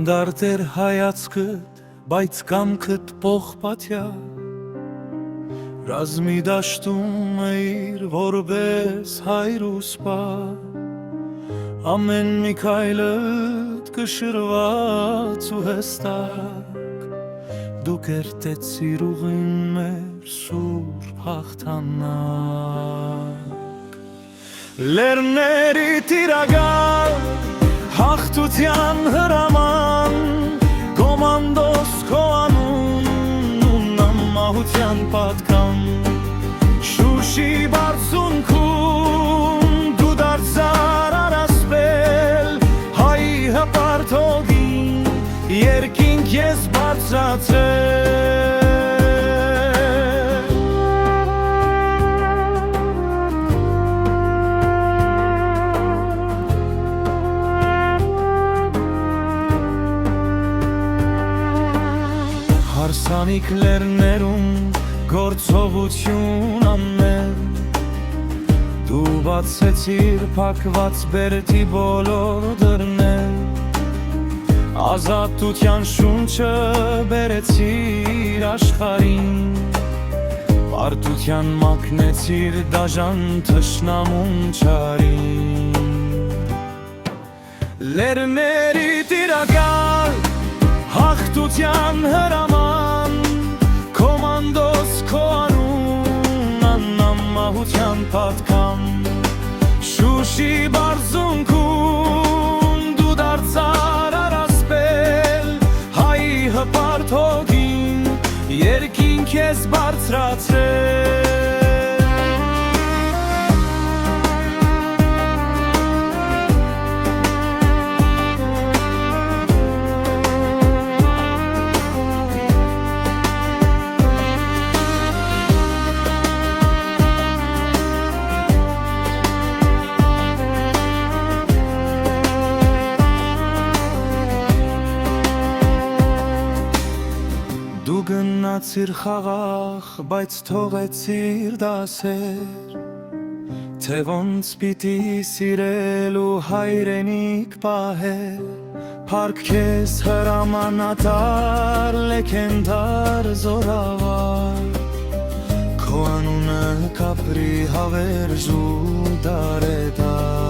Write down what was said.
Հանդարտ էր հայացքդ, բայց կամքդ պողպատյա Ռազմի դաշտում էիր որպես հայր ու սպա Ամեն մի քայլդ կշռված ու հստակ Դու կերտեցիր ուղին մեր սուրբ հաղթանակ Լեռների տիրագալ հաղթության հրաման Կոմանդոս քո անունն ու նամահության պատկան Շուշի բարձունքում դու դարձար առասպել Հայի հպարտ հողին երկինք ես բարձրացրել Հարսանիք լեռներում գործողություն ամեն Դու բացեցիր փակված բերդի բոլոր դռներ Ազատության շունչը բերեցիր աշխարհին Պարտության մաքնեցիր դաժան թշնամուն չարին Լեռների տիրակալ հաղթության հրաման Կոմանդոս քո անուն աննամահության պատկան Շուշի բարձունքում դու դարձար առասպել Հայի հպարտ հողին երկինք ես բարձրացրել Դու գնացիր խաղաղ, բայց թողեցիր դասեր Թե ոնց պիտի սիրել ու հայրենիք պահել Փառք քեզ հրամանատար, լեգենդար զորավար Քո անունը կապրի հավերժ ու դարեդար